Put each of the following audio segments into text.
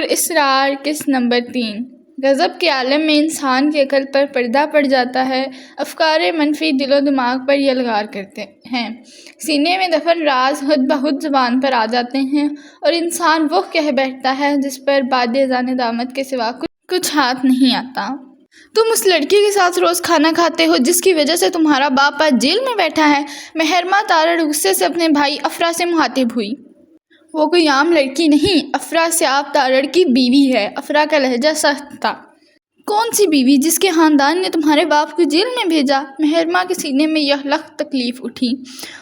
اسرار قسط نمبر 3۔ غضب کے عالم میں انسان کی عقل پر پردہ پڑ جاتا ہے، افکار منفی دل و دماغ پر یلغار کرتے ہیں، سینے میں دفن راز خود بخود زبان پر آ جاتے ہیں اور انسان وہ کہہ بیٹھتا ہے جس پر بعد ازاں ندامت کے سوا کچھ ہاتھ نہیں آتا۔ تم اس لڑکی کے ساتھ روز کھانا کھاتے ہو جس کی وجہ سے تمہارا باپ آج جیل میں بیٹھا ہے۔ مہرمہ تارڑ غصے سے اپنے بھائی افرا سے مخاطب ہوئی۔ وہ کوئی عام لڑکی نہیں، افرا سیاب تارڑ کی بیوی ہے۔ افرا کا لہجہ سخت تھا۔ کون سی بیوی جس کے خاندان نے تمہارے باپ کو جیل میں بھیجا؟ مہرمہ کے سینے میں یہ لخت تکلیف اٹھی۔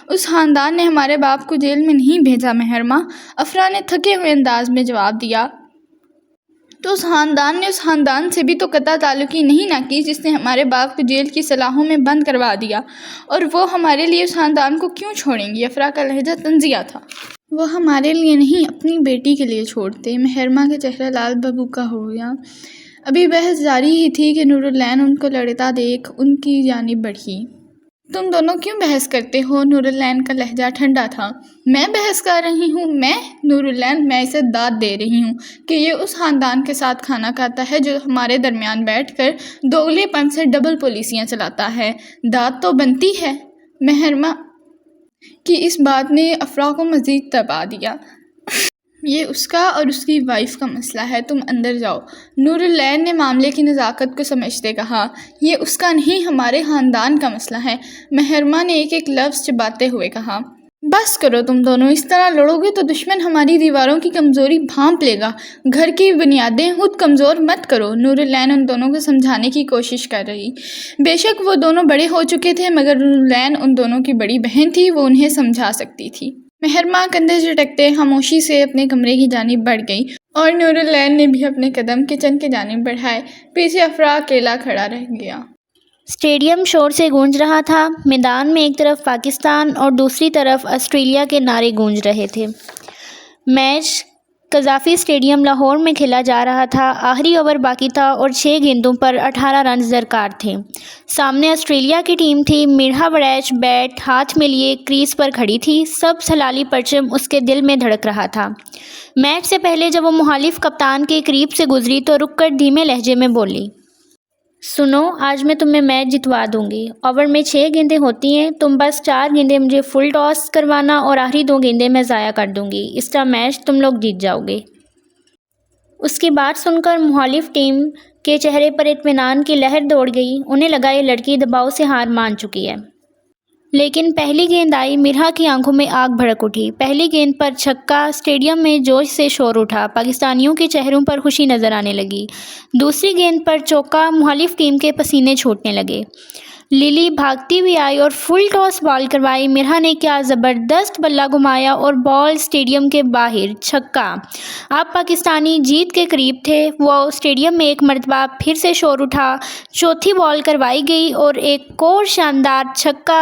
اس خاندان نے ہمارے باپ کو جیل میں نہیں بھیجا مہرمہ، افرا نے تھکے ہوئے انداز میں جواب دیا۔ تو اس خاندان سے بھی تو قطع تعلقی نہیں نہ کی جس نے ہمارے باپ کو جیل کی سلاخوں میں بند کروا دیا، اور وہ ہمارے لیے اس خاندان کو کیوں چھوڑیں گی؟ افرا کا لہجہ طنزیہ تھا۔ وہ ہمارے لیے نہیں، اپنی بیٹی کے لیے چھوڑتے۔ مہرمہ کا چہرہ لال بھبوکا ہو گیا۔ ابھی بحث جاری ہی تھی کہ نور العین ان کو لڑتا دیکھ ان کی جانب بڑھی۔ تم دونوں کیوں بحث کرتے ہو؟ نور العین کا لہجہ ٹھنڈا تھا۔ میں بحث کر رہی ہوں؟ میں نور العین، میں اسے داد دے رہی ہوں کہ یہ اس خاندان کے ساتھ کھانا کھاتا ہے جو ہمارے درمیان بیٹھ کر دوغلے پن سے ڈبل پالیسیاں چلاتا ہے۔ داد تو بنتی ہے۔ مہرمہ کی اس بات نے افرا کو مزید تبا دیا۔ یہ اس کا اور اس کی وائف کا مسئلہ ہے، تم اندر جاؤ، نور العین نے معاملے کی نزاکت کو سمجھتے کہا۔ یہ اس کا نہیں، ہمارے خاندان کا مسئلہ ہے، مہرمہ نے ایک ایک لفظ چباتے ہوئے کہا۔ بس کرو تم دونوں، اس طرح لڑو گے تو دشمن ہماری دیواروں کی کمزوری بھانپ لے گا۔ گھر کی بنیادیں خود کمزور مت کرو۔ نور العین ان دونوں کو سمجھانے کی کوشش کر رہی۔ بے شک وہ دونوں بڑے ہو چکے تھے، مگر نور العین ان دونوں کی بڑی بہن تھی، وہ انہیں سمجھا سکتی تھی۔ مہرمہ کندھے جھٹکتے خاموشی سے اپنے کمرے کی جانب بڑھ گئی اور نور العین نے بھی اپنے قدم کچن کی جانب بڑھائے۔ پیچھے افرا اکیلا کھڑا رہ گیا۔ اسٹیڈیم شور سے گونج رہا تھا۔ میدان میں ایک طرف پاکستان اور دوسری طرف آسٹریلیا کے نعرے گونج رہے تھے۔ میچ قذافی اسٹیڈیم لاہور میں کھیلا جا رہا تھا۔ آخری اوور باقی تھا اور 6 گیندوں پر 18 رنز درکار تھے۔ سامنے آسٹریلیا کی ٹیم تھی۔ مرحا وڑیچ بیٹ ہاتھ میں لیے کریز پر کھڑی تھی، سبز ہلالی پرچم اس کے دل میں دھڑک رہا تھا۔ میچ سے پہلے جب وہ مخالف کپتان کے قریب سے گزری تو رک کر دھیمے لہجے میں بولی، سنو، آج میں تمہیں میچ جتوا دوں گی۔ اوور میں 6 گیندیں ہوتی ہیں، تم بس 4 گیندیں مجھے فل ٹاس کروانا اور آخری 2 گیندیں میں ضائع کر دوں گی، اس طرح میچ تم لوگ جیت جاؤ گے۔ اس کی بات سن کر مخالف ٹیم کے چہرے پر اطمینان کی لہر دوڑ گئی۔ انہیں لگا یہ لڑکی دباؤ سے ہار مان چکی ہے۔ لیکن پہلی گیند آئی، مرحا کی آنکھوں میں آگ بھڑک اٹھی۔ پہلی گیند پر چھکا، اسٹیڈیم میں جوش سے شور اٹھا، پاکستانیوں کے چہروں پر خوشی نظر آنے لگی۔ دوسری گیند پر چوکا، مخالف ٹیم کے پسینے چھوٹنے لگے۔ للی بھاگتی ہوئی آئی اور فل ٹاس بال کروائی۔ مرحا نے کیا زبردست بلہ گھمایا اور بال اسٹیڈیم کے باہر، چھکا۔ اب پاکستانی جیت کے قریب تھے۔ وہ اسٹیڈیم میں ایک مرتبہ پھر سے شور اٹھا، چوتھی بال کروائی گئی اور ایک اور شاندار چھکا۔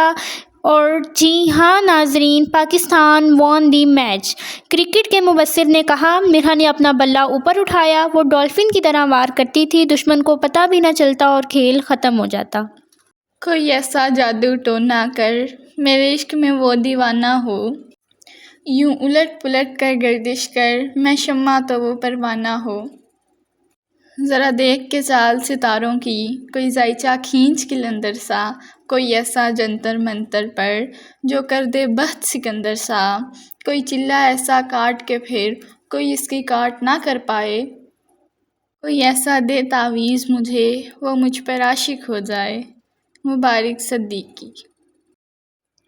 اور جی ہاں ناظرین، پاکستان وون دی میچ۔ کرکٹ کے مبصر نے کہا۔ مرحا نے اپنا بلہ اوپر اٹھایا، وہ ڈولفن کی طرح وار کرتی تھی، دشمن کو پتہ بھی نہ چلتا اور کھیل ختم ہو جاتا۔ کوئی ایسا جادو ٹونا کر، میرے عشق میں وہ دیوانہ ہو، یوں الٹ پلٹ کر گردش کر، میں شمع تو وہ پروانہ ہو۔ ذرا دیکھ کے چال ستاروں کی، کوئی زائچہ کھینچ قلندر سا، کوئی ایسا جنتر منتر پر جو کر دے بخت سکندر سا، کوئی چلہ ایسا کاٹ کے پھر کوئی اس کی کاٹ نہ کر پائے، کوئی ایسا دے تعویذ مجھے وہ مجھ پر عاشق ہو جائے۔ مبارک صدیقی۔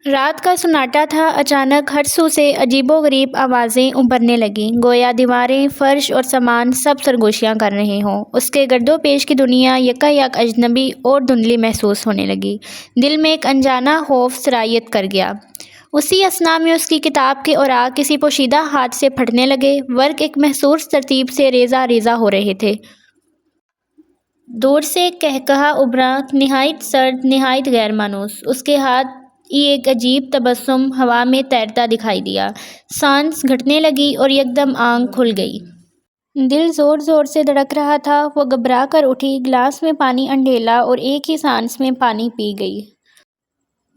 رات کا سناٹا تھا۔ اچانک ہر سو سے عجیب و غریب آوازیں ابھرنے لگیں، گویا دیواریں، فرش اور سامان سب سرگوشیاں کر رہے ہوں۔ اس کے گرد و پیش کی دنیا یکا یک اجنبی اور دھندلی محسوس ہونے لگی۔ دل میں ایک انجانا خوف سرایت کر گیا۔ اسی اثنا میں اس کی کتاب کے اوراق کسی پوشیدہ ہاتھ سے پھٹنے لگے، ورق ایک محسوس ترتیب سے ریزہ ریزہ ہو رہے تھے۔ دور سے ایک قہقہا ابھرا، نہایت سرد، نہایت غیر مانوس۔ اس کے ہاتھ ایک عجیب تبسم ہوا میں تیرتا دکھائی دیا۔ سانس گھٹنے لگی اور یکدم آنکھ کھل گئی۔ دل زور زور سے دھڑک رہا تھا۔ وہ گھبرا کر اٹھی، گلاس میں پانی انڈھیلا اور ایک ہی سانس میں پانی پی گئی۔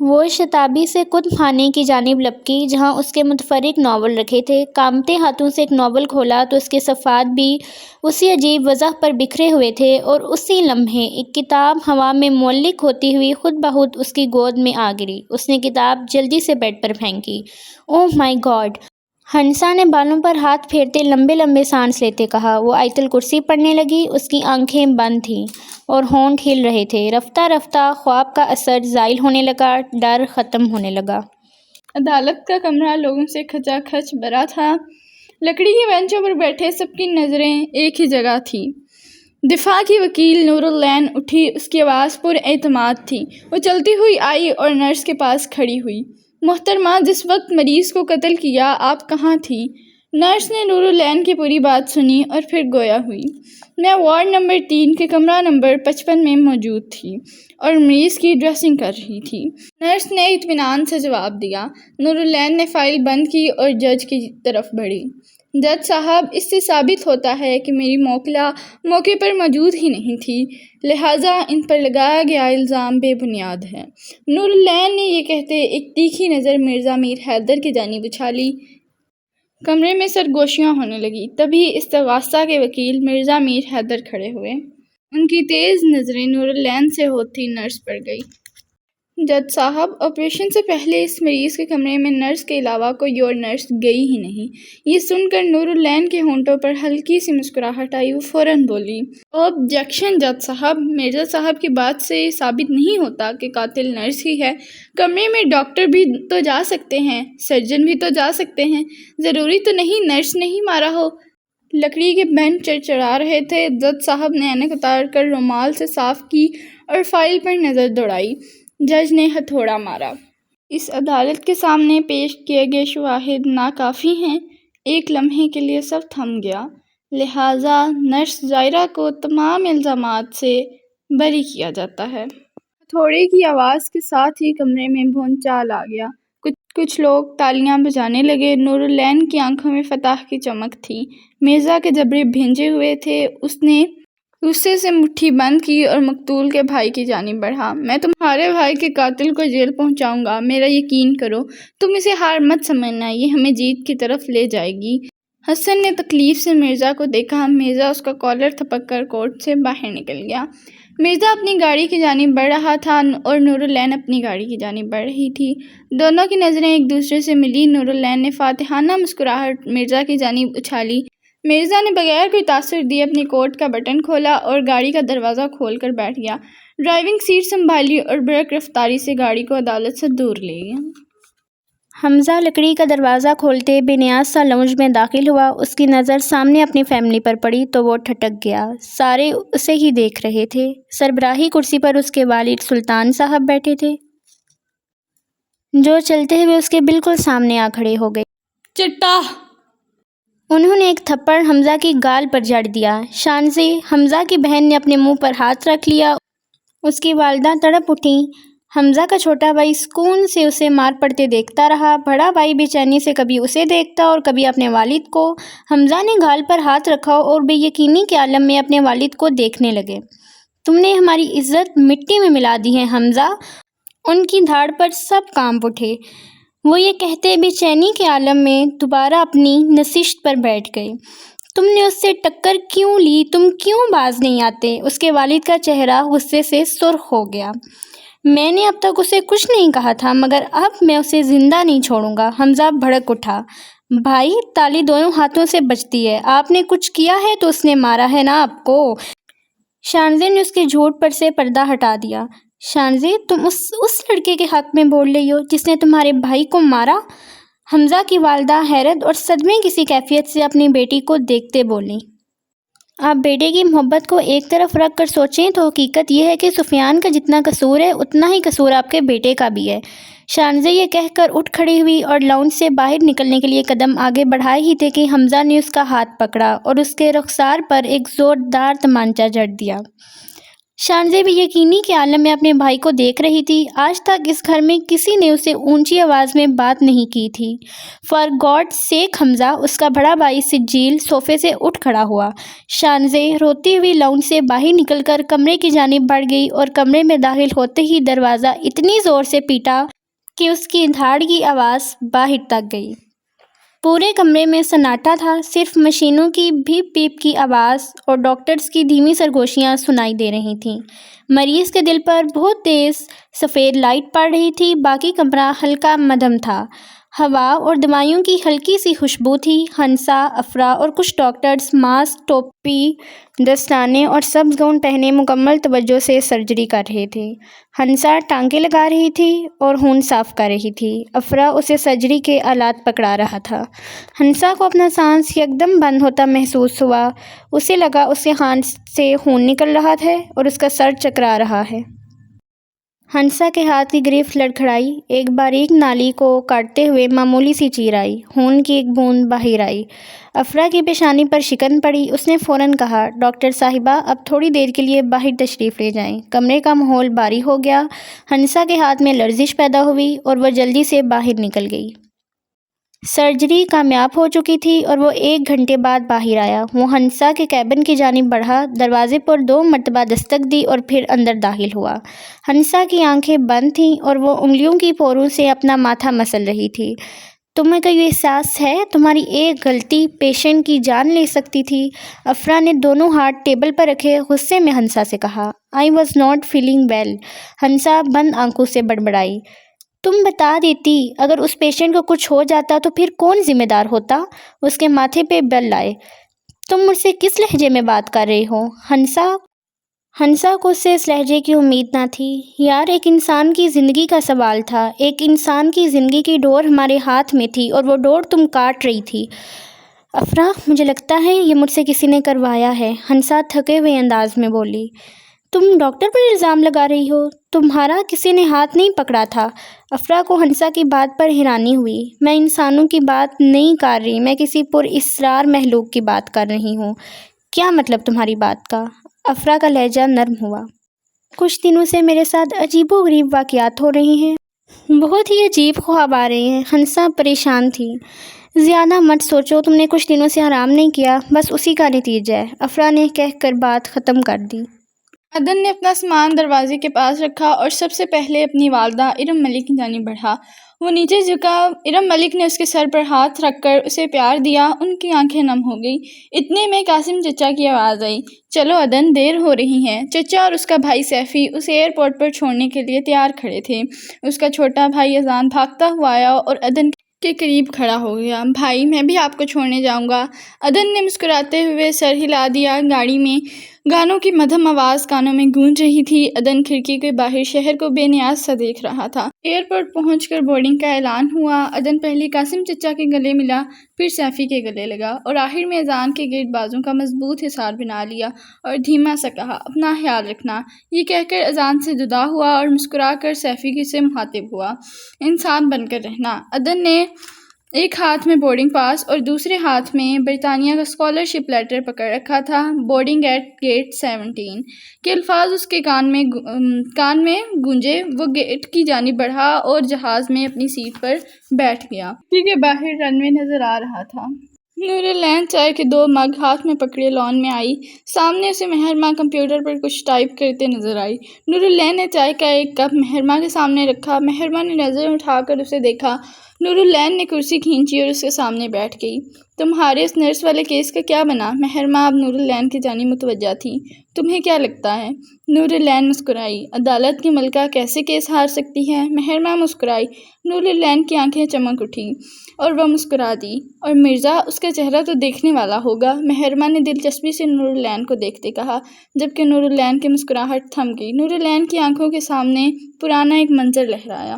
وہ شتابی سے کتب خانے کی جانب لپکی جہاں اس کے متفرق ناول رکھے تھے۔ کانپتے ہاتھوں سے ایک ناول کھولا تو اس کے صفحات بھی اسی عجیب وضع پر بکھرے ہوئے تھے، اور اسی لمحے ایک کتاب ہوا میں معلق ہوتی ہوئی خود بخود اس کی گود میں آ گری۔ اس نے کتاب جلدی سے بیڈ پر پھینکی۔ اوہ مائی گاڈ! ہنسا نے بالوں پر ہاتھ پھیرتے لمبے لمبے سانس لیتے کہا۔ وہ آیت الکرسی پڑھنے لگی۔ اس کی آنکھیں بند تھیں اور ہونٹ ہل رہے تھے۔ رفتہ رفتہ خواب کا اثر زائل ہونے لگا، ڈر ختم ہونے لگا۔ عدالت کا کمرہ لوگوں سے کھچا کھچ بھرا تھا۔ لکڑی کی بینچوں پر بیٹھے سب کی نظریں ایک ہی جگہ تھیں۔ دفاع کی وکیل نور العین اٹھی۔ اس کی آواز پر اعتماد تھی۔ وہ چلتی ہوئی آئی اور نرس کے پاس کھڑی ہوئی۔ محترمہ، جس وقت مریض کو قتل کیا آپ کہاں تھی؟ نرس نے نور العین کی پوری بات سنی اور پھر گویا ہوئی۔ میں وارڈ نمبر 3 کے کمرہ نمبر 55 میں موجود تھی اور مریض کی ڈریسنگ کر رہی تھی۔ نرس نے اطمینان سے جواب دیا۔ نور العین نے فائل بند کی اور جج کی طرف بڑھی۔ جج صاحب، اس سے ثابت ہوتا ہے کہ میری موکلہ موقع پر موجود ہی نہیں تھی، لہٰذا ان پر لگایا گیا الزام بے بنیاد ہے۔ نور العین نے یہ کہتے ایک تیکھی نظر مرزا میر حیدر کی جانب اچھالی۔ کمرے میں سرگوشیاں ہونے لگیں۔ تبھی استغاثہ کے وکیل مرزا میر حیدر کھڑے ہوئے۔ ان کی تیز نظریں نور العین سے ہوتی نرس پر گئی۔ جج صاحب، آپریشن سے پہلے اس مریض کے کمرے میں نرس کے علاوہ کوئی اور نرس گئی ہی نہیں۔ یہ سن کر نور العین کے ہونٹوں پر ہلکی سی مسکراہٹ آئی۔ وہ فوراً بولی، آبجیکشن جج صاحب، مرزا صاحب کی بات سے یہ ثابت نہیں ہوتا کہ قاتل نرس ہی ہے۔ کمرے میں ڈاکٹر بھی تو جا سکتے ہیں، سرجن بھی تو جا سکتے ہیں، ضروری تو نہیں نرس نے ہی مارا ہو۔ لکڑی کے بینچ چڑچڑا رہے تھے۔ جج صاحب نے اینک اتار کر رومال سے صاف کی اور فائل پر نظر دوڑائی۔ جج نے ہتھوڑا مارا۔ اس عدالت کے سامنے پیش کیے گئے شواہد ناکافی ہیں۔ ایک لمحے کے لیے سب تھم گیا، لہٰذا نرس زائرہ کو تمام الزامات سے بری کیا جاتا ہے۔ ہتھوڑے کی آواز کے ساتھ ہی کمرے میں بھونچال آ گیا۔ کچھ لوگ تالیاں بجانے لگے۔ نور العین کی آنکھوں میں فتح کی چمک تھی۔ مرزا کے جبڑے بھیجے ہوئے تھے۔ اس نے غصے سے مٹھی بند کی اور مقتول کے بھائی کی جانب بڑھا۔ میں تمہارے بھائی کے قاتل کو جیل پہنچاؤں گا، میرا یقین کرو، تم اسے ہار مت سمجھنا، یہ ہمیں جیت کی طرف لے جائے گی۔ حسن نے تکلیف سے مرزا کو دیکھا۔ مرزا اس کا کالر تھپک کر کورٹ سے باہر نکل گیا۔ مرزا اپنی گاڑی کی جانب بڑھ رہا تھا اور نور العین اپنی گاڑی کی جانب بڑھ رہی تھی۔ دونوں کی نظریں ایک دوسرے سے ملی۔ نور العین نے فاتحانہ مسکراہٹ مرزا کی جانب اچھالی۔ مرزا نے بغیر کوئی تاثر دیے اپنی کوٹ کا بٹن کھولا اور گاڑی کا دروازہ کھول کر بیٹھ گیا۔ ڈرائیونگ سیٹ سنبھالی اور برق رفتاری سے گاڑی کو عدالت سے دور لے گیا۔ حمزہ لکڑی کا دروازہ کھولتے بے نیاز سا لاؤنج میں داخل ہوا۔ اس کی نظر سامنے اپنی فیملی پر پڑی تو وہ ٹھٹک گیا۔ سارے اسے ہی دیکھ رہے تھے۔ سربراہی کرسی پر اس کے والد سلطان صاحب بیٹھے تھے، جو چلتے ہوئے اس کے بالکل سامنے آ کھڑے ہو گئے۔ چٹا! انہوں نے ایک تھپڑ حمزہ کی گال پر جڑ دیا۔ شانزی! حمزہ کی بہن نے اپنے منہ پر ہاتھ رکھ لیا۔ اس کی والدہ تڑپ اٹھیں۔ حمزہ کا چھوٹا بھائی سکون سے اسے مار پڑتے دیکھتا رہا۔ بڑا بھائی بے چینی سے کبھی اسے دیکھتا اور کبھی اپنے والد کو۔ حمزہ نے گال پر ہاتھ رکھا اور بے یقینی کے عالم میں اپنے والد کو دیکھنے لگے۔ تم نے ہماری عزت مٹی میں ملا دی ہے حمزہ! ان کی دھاڑ پر سب کانپ اٹھے۔ وہ یہ کہتے بے چینی کے عالم میں دوبارہ اپنی نشست پر بیٹھ گئے۔ تم نے اس سے ٹکر کیوں لی؟ تم کیوں باز نہیں آتے؟ اس کے والد کا چہرہ غصے سے سرخ ہو گیا۔ میں نے اب تک اسے کچھ نہیں کہا تھا، مگر اب میں اسے زندہ نہیں چھوڑوں گا۔ حمزہ بھڑک اٹھا۔ بھائی، تالی دونوں ہاتھوں سے بجتی ہے۔ آپ نے کچھ کیا ہے تو اس نے مارا ہے نا آپ کو۔ شانزی نے اس کے جھوٹ پر سے پردہ ہٹا دیا۔ شانزی، تم اس لڑکے کے حق میں بول رہی ہو جس نے تمہارے بھائی کو مارا؟ حمزہ کی والدہ حیرت اور صدمے کی سی کیفیت سے اپنی بیٹی کو دیکھتے بولیں۔ آپ بیٹے کی محبت کو ایک طرف رکھ کر سوچیں تو حقیقت یہ ہے کہ سفیان کا جتنا قصور ہے اتنا ہی قصور آپ کے بیٹے کا بھی ہے۔ شانزی یہ کہہ کر اٹھ کھڑی ہوئی اور لاؤنج سے باہر نکلنے کے لیے قدم آگے بڑھائے ہی تھے کہ حمزہ نے اس کا ہاتھ پکڑا اور اس کے رخسار پر ایک زوردار تمانچہ جڑ دیا۔ شانزے بھی یقینی کے عالم میں اپنے بھائی کو دیکھ رہی تھی۔ آج تک اس گھر میں کسی نے اسے اونچی آواز میں بات نہیں کی تھی۔ فار گاڈ سیک حمزہ، اس کا بڑا بھائی سجیل صوفے سے اٹھ کھڑا ہوا۔ شانزے روتی ہوئی لاؤنج سے باہر نکل کر کمرے کی جانب بڑھ گئی اور کمرے میں داخل ہوتے ہی دروازہ اتنی زور سے پیٹا کہ اس کی دھاڑ کی آواز باہر تک گئی۔ پورے کمرے میں سناٹا تھا، صرف مشینوں کی بھیپ بھیپ کی آواز اور ڈاکٹرز کی دھیمی سرگوشیاں سنائی دے رہی تھیں۔ مریض کے دل پر بہت تیز سفید لائٹ پڑ رہی تھی، باقی کمرہ ہلکا مدھم تھا۔ ہوا اور دوائیوں کی ہلکی سی خوشبو تھی۔ ہنسا، افرا اور کچھ ڈاکٹرز ماسک، ٹوپی، دستانے اور سبز گاؤن پہنے مکمل توجہ سے سرجری کر رہے تھے۔ ہنسا ٹانکے لگا رہی تھی اور خون صاف کر رہی تھی۔ افرا اسے سرجری کے آلات پکڑا رہا تھا۔ ہنسا کو اپنا سانس یکدم بند ہوتا محسوس ہوا۔ اسے لگا اس کے کان سے خون نکل رہا ہے اور اس کا سر چکرا رہا ہے۔ ہنسا کے ہاتھ کی گرفت لڑکھڑائی، ایک باریک نالی کو کاٹتے ہوئے معمولی سی چیر آئی، خون کی ایک بوند باہر آئی۔ افرا کی پیشانی پر شکن پڑی۔ اس نے فوراً کہا، ڈاکٹر صاحبہ، اب تھوڑی دیر کے لیے باہر تشریف لے جائیں۔ کمرے کا ماحول بھاری ہو گیا۔ ہنسا کے ہاتھ میں لرزش پیدا ہوئی اور وہ جلدی سے باہر نکل گئی۔ سرجری کامیاب ہو چکی تھی اور وہ 1 گھنٹے بعد باہر آیا۔ وہ ہنسا کے کیبن کی جانب بڑھا، دروازے پر 2 مرتبہ دستک دی اور پھر اندر داخل ہوا۔ ہنسا کی آنکھیں بند تھیں اور وہ انگلیوں کی پوروں سے اپنا ماتھا مسل رہی تھی۔ تمہیں کوئی احساس ہے؟ تمہاری ایک غلطی پیشنٹ کی جان لے سکتی تھی۔ افرا نے دونوں ہاتھ ٹیبل پر رکھے غصے میں ہنسا سے کہا، I was not feeling well. Hansa بند آنکھوں سے بڑبڑائی، تم بتا دیتی، اگر اس پیشنٹ کو کچھ ہو جاتا تو پھر کون ذمہ دار ہوتا؟ اس کے ماتھے پہ بل آئے۔ تم مجھ سے کس لہجے میں بات کر رہی ہو؟ ہنسا کو اس سے اس لہجے کی امید نہ تھی۔ یار، ایک انسان کی زندگی کا سوال تھا۔ ایک انسان کی زندگی کی ڈور ہمارے ہاتھ میں تھی اور وہ ڈور تم کاٹ رہی تھی۔ افرا، مجھے لگتا ہے یہ مجھ سے کسی نے کروایا ہے، ہنسا تھکے ہوئے انداز میں بولی۔ تم ڈاکٹر پر الزام لگا رہی ہو؟ تمہارا کسی نے ہاتھ نہیں پکڑا تھا۔ افرا کو ہنسا کی بات پر حیرانی ہوئی۔ میں انسانوں کی بات نہیں کر رہی، میں کسی پر اسرار مخلوق کی بات کر رہی ہوں۔ کیا مطلب تمہاری بات کا؟ افرا کا لہجہ نرم ہوا۔ کچھ دنوں سے میرے ساتھ عجیب و غریب واقعات ہو رہے ہیں، بہت ہی عجیب خواب آ رہے ہیں۔ ہنسا پریشان تھی۔ زیادہ مت سوچو، تم نے کچھ دنوں سے آرام نہیں کیا، بس اسی کا نتیجہ ہے، افرا نے کہہ کر بات ختم کر دی۔ عدن نے اپنا سامان دروازے کے پاس رکھا اور سب سے پہلے اپنی والدہ ارم ملک کی جانب بڑھا۔ وہ نیچے جھکا۔ ارم ملک نے اس کے سر پر ہاتھ رکھ کر اسے پیار دیا۔ ان کی آنکھیں نم ہو گئی۔ اتنے میں قاسم چچا کی آواز آئی، چلو عدن، دیر ہو رہی ہے۔ چچا اور اس کا بھائی سیفی اسے ایئرپورٹ پر چھوڑنے کے لیے تیار کھڑے تھے۔ اس کا چھوٹا بھائی اذان بھاگتا ہوا آیا اور عدن کے قریب کھڑا ہو گیا۔ بھائی، میں بھی آپ کو چھوڑنے جاؤں گا۔ عدن نے مسکراتے ہوئے سر ہلا دیا۔ گاڑی میں گانوں کی مدھم آواز کانوں میں گونج رہی تھی۔ عدن کھڑکی کے باہر شہر کو بے نیاز سا دیکھ رہا تھا۔ ایئرپورٹ پہنچ کر بورڈنگ کا اعلان ہوا۔ عدن پہلے قاسم چچا کے گلے ملا، پھر سیفی کے گلے لگا اور آخر میں اذان کے گرد بازوں کا مضبوط حصار بنا لیا اور دھیما سا کہا، اپنا خیال رکھنا۔ یہ کہہ کر اذان سے جدا ہوا اور مسکرا کر سیفی سے مخاطب ہوا، انسان بن کر رہنا۔ عدن نے ایک ہاتھ میں بورڈنگ پاس اور دوسرے ہاتھ میں برطانیہ کا اسکالرشپ لیٹر پکڑ رکھا تھا۔ بورڈنگ ایٹ گیٹ 17 کے الفاظ اس کے کان میں گونجے۔ وہ گیٹ کی جانب بڑھا اور جہاز میں اپنی سیٹ پر بیٹھ گیا۔ کھڑکی کے باہر رن وے نظر آ رہا تھا۔ نور العین چائے کے 2 مگ ہاتھ میں پکڑے لان میں آئی۔ سامنے اسے مہرماں کمپیوٹر پر کچھ ٹائپ کرتے نظر آئی۔ نور العین نے چائے کا ایک کپ مہرماں کے سامنے رکھا۔ مہرماں نے نظر اٹھا کر اسے دیکھا۔ نور العین نے کرسی کھینچی اور اس کے سامنے بیٹھ گئی۔ تمہارے اس نرس والے کیس کا کیا بنا؟ مہرماں اب نور العین کی جانب متوجہ تھی۔ تمہیں کیا لگتا ہے؟ نور العین مسکرائی۔ عدالت کی ملکہ کیسے کیس ہار سکتی ہے؟ مہرماں مسکرائی۔ نور العین کی آنکھیں چمک اٹھیں اور وہ مسکرا دی۔ اور مرزا، اس کا چہرہ تو دیکھنے والا ہوگا؟ مہرماں نے دلچسپی سے نور العین کو دیکھتے کہا، جبکہ نور العین کی مسکراہٹ تھم گئی۔ نور العین کی آنکھوں کے سامنے پرانا ایک منظر لہرایا۔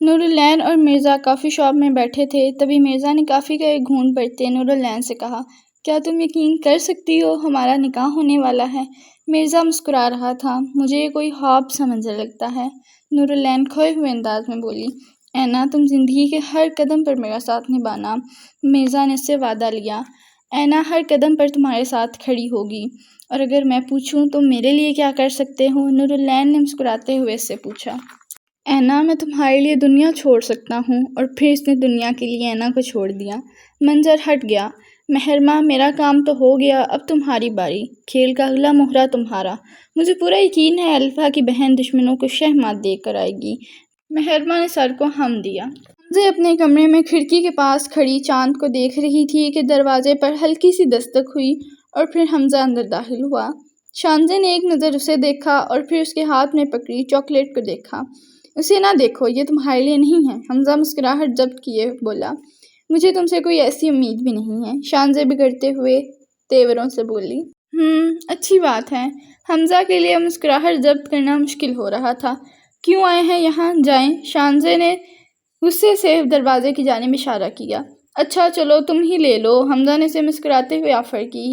نور العین اور مرزا کافی شاپ میں بیٹھے تھے۔ تبھی مرزا نے کافی کا ایک گھونٹ بھرتے نور العین سے کہا، کیا تم یقین کر سکتی ہو ہمارا نکاح ہونے والا ہے؟ مرزا مسکرا رہا تھا۔ مجھے یہ کوئی خواب سا منظر لگتا ہے، نور العین کھوئے ہوئے انداز میں بولی۔ اینا، تم زندگی کے ہر قدم پر میرا ساتھ نبھانا۔ مرزا نے اس سے وعدہ لیا۔ اینا ہر قدم پر تمہارے ساتھ کھڑی ہوگی، اور اگر میں پوچھوں تم میرے لیے کیا کر سکتے ہو؟ نور العین نے مسکراتے ہوئے اس سے پوچھا۔ اینا میں تمہارے لیے دنیا چھوڑ سکتا ہوں۔ اور پھر اس نے دنیا کے لیے اینا کو چھوڑ دیا۔ منظر ہٹ گیا۔ محرمہ میرا کام تو ہو گیا، اب تمہاری باری، کھیل کا اگلا مہرہ تمہارا۔ مجھے پورا یقین ہے الفا کی بہن دشمنوں کو شہمات دے کر آئے گی۔ محرمہ نے سر کو ہم دیا۔ حمزہ اپنے کمرے میں کھڑکی کے پاس کھڑی چاند کو دیکھ رہی تھی کہ دروازے پر ہلکی سی دستک ہوئی اور پھر حمزہ اندر داخل ہوا۔ شانزے نے ایک نظر اسے دیکھا اور پھر اس کے ہاتھ میں پکڑی چاکلیٹ کو دیکھا۔ اسے نہ دیکھو، یہ تمہارے لیے نہیں ہے، حمزہ مسکراہٹ ضبط کیے بولا۔ مجھے تم سے کوئی ایسی امید بھی نہیں ہے، شانزے بگڑتے ہوئے تیوروں سے بولی۔ اچھی بات ہے۔ حمزہ کے لیے مسکراہٹ ضبط کرنا مشکل ہو رہا تھا۔ کیوں آئے ہیں یہاں؟ جائیں۔ شانزے نے غصے سے دروازے کی جانب اشارہ کیا۔ اچھا چلو تم ہی لے لو، حمزہ نے اسے مسکراتے ہوئے آفر کی۔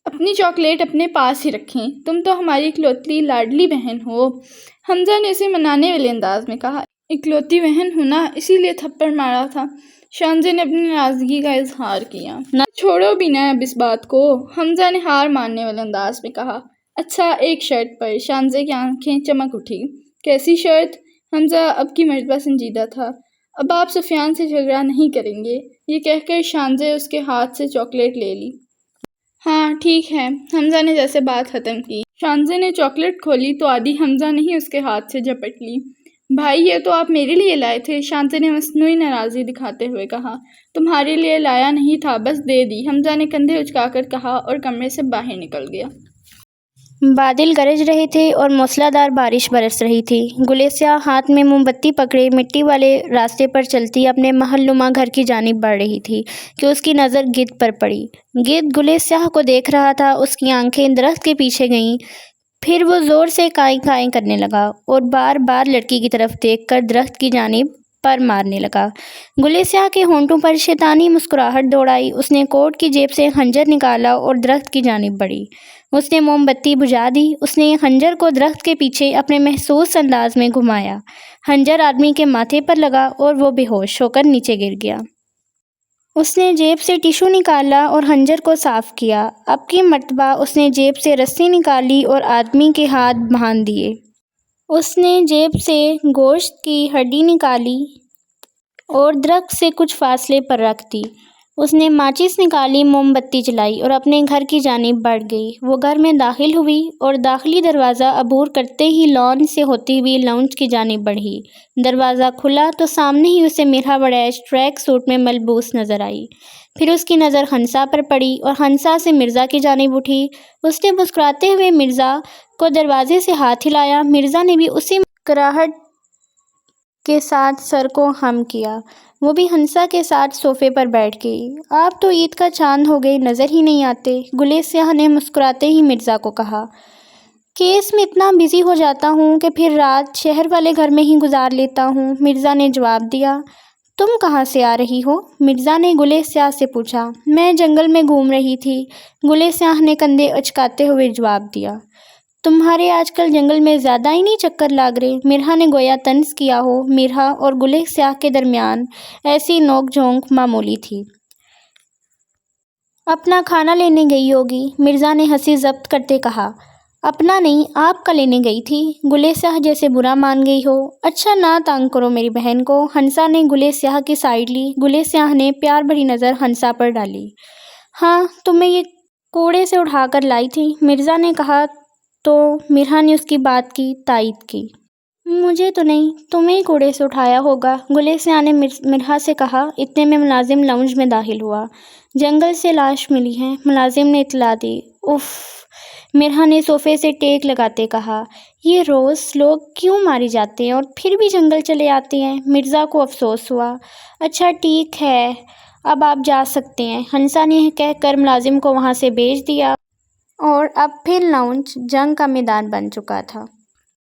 اپنی چاکلیٹ اپنے پاس ہی رکھیں، تم تو ہماری اکلوتی لاڈلی بہن ہو، حمزہ نے اسے منانے والے انداز میں کہا۔ اکلوتی بہن ہوں نا، اسی لیے تھپڑ مارا تھا، شانزے نے اپنی ناراضگی کا اظہار کیا۔ نہ چھوڑو بھی نہ اب اس بات کو، حمزہ نے ہار ماننے والے انداز میں کہا۔ اچھا ایک شرط پر، شانزے کی آنکھیں چمک اٹھی۔ کیسی شرط؟ حمزہ اب کی مرتبہ سنجیدہ تھا۔ اب آپ سفیان سے جھگڑا نہیں کریں گے؟ یہ کہہ کر شانزے اس کے ہاتھ سے چاکلیٹ لے لی۔ ہاں ٹھیک ہے، حمزہ نے جیسے بات ختم کی۔ شانزے نے چاکلیٹ کھولی تو آدھی حمزہ نے ہی اس کے ہاتھ سے جھپٹ لی۔ بھائی یہ تو آپ میرے لیے لائے تھے، شانزے نے مصنوعی ناراضی دکھاتے ہوئے کہا۔ تمہارے لیے لایا نہیں تھا، بس دے دی، حمزہ نے کندھے اچکا کر کہا اور کمرے سے باہر نکل گیا۔ بادل گرج رہے تھے اور موسلا دھار بارش برس رہی تھی۔ گلیسیا ہاتھ میں موم بتی پکڑے مٹی والے راستے پر چلتی اپنے محل نما گھر کی جانب بڑھ رہی تھی کہ اس کی نظر گدھ پر پڑی۔ گدھ گلیسیا کو دیکھ رہا تھا، اس کی آنکھیں درخت کے پیچھے گئیں، پھر وہ زور سے کائیں کائیں کرنے لگا اور بار بار لڑکی کی طرف دیکھ کر درخت کی جانب پر مارنے لگا۔ گلیسیا کے ہونٹوں پر شیطانی مسکراہٹ دوڑ آئی۔ اس نے کوٹ کی جیب سے خنجر نکالا اور درخت کی جانب بڑھی۔ اس نے موم بتی بجھا دی۔ اس نے خنجر کو درخت کے پیچھے اپنے محسوس انداز میں گھمایا۔ خنجر آدمی کے ماتھے پر لگا اور وہ بے ہوش ہو کر نیچے گر گیا۔ اس نے جیب سے ٹشو نکالا اور خنجر کو صاف کیا۔ اب کی مرتبہ اس نے جیب سے رسی نکالی اور آدمی کے ہاتھ باندھ دیے۔ اس نے جیب سے گوشت کی ہڈی نکالی اور درخت سے کچھ فاصلے پر رکھ دی۔ اس نے ماچس نکالی، موم بتی جلائی اور اپنے گھر کی جانب بڑھ گئی۔ وہ گھر میں داخل ہوئی اور داخلی دروازہ عبور کرتے ہی لان سے ہوتی ہوئی لاؤنج کی جانب بڑھی۔ دروازہ کھلا تو سامنے ہی اسے میرا وڑیچ ٹریک سوٹ میں ملبوس نظر آئی۔ پھر اس کی نظر ہنسا پر پڑی اور ہنسا سے مرزا کی جانب اٹھی۔ اس نے مسکراتے ہوئے مرزا کو دروازے سے ہاتھ ہلایا۔ مرزا نے بھی اسی مسکراہٹ کے ساتھ سر کو ہم کیا۔ وہ بھی ہنسا کے ساتھ صوفے پر بیٹھ گئی۔ آپ تو عید کا چاند ہو گئے، نظر ہی نہیں آتے، گلیسیا نے مسکراتے ہی مرزا کو کہا۔ کیس میں اتنا بزی ہو جاتا ہوں کہ پھر رات شہر والے گھر میں ہی گزار لیتا ہوں، مرزا نے جواب دیا۔ تم کہاں سے آ رہی ہو؟ مرزا نے گلیسیا سے پوچھا۔ میں جنگل میں گھوم رہی تھی، گلیسیا نے کندھے اچکاتے ہوئے جواب دیا۔ تمہارے آج کل جنگل میں زیادہ ہی نہیں چکر لاگ رہے، مرزا نے گویا طنز کیا ہو۔ مرزا اور گلیسیا کے درمیان ایسی نوک جھونک معمولی تھی۔ اپنا کھانا لینے گئی ہوگی، مرزا نے ہنسی ضبط کرتے کہا۔ اپنا نہیں، آپ کا لینے گئی تھی، گلیسیا جیسے برا مان گئی ہو۔ اچھا نہ تنگ کرو میری بہن کو، ہنسا نے گلیسیا کی سائیڈ لی۔ گلیسیا نے پیار بھری نظر ہنسا پر ڈالی۔ ہاں تمہیں یہ کوڑے سے اٹھا کر لائی تھی، مرزا نے کہا تو مرزا نے اس کی بات کی تائید کی۔ مجھے تو نہیں، تمہیں ہی کوڑے سے اٹھایا ہوگا، گلیسیا نے مرزا سے کہا۔ اتنے میں ملازم لاؤنج میں داخل ہوا۔ جنگل سے لاش ملی ہے، ملازم نے اطلاع دی۔ اف، مرزا نے صوفے سے ٹیک لگاتے کہا۔ یہ روز لوگ کیوں مارے جاتے ہیں اور پھر بھی جنگل چلے آتے ہیں، مرزا کو افسوس ہوا۔ اچھا ٹھیک ہے، اب آپ جا سکتے ہیں، ہنسا نے کہہ کر ملازم کو وہاں سے بھیج دیا اور اب پھر لاؤنج جنگ کا میدان بن چکا تھا۔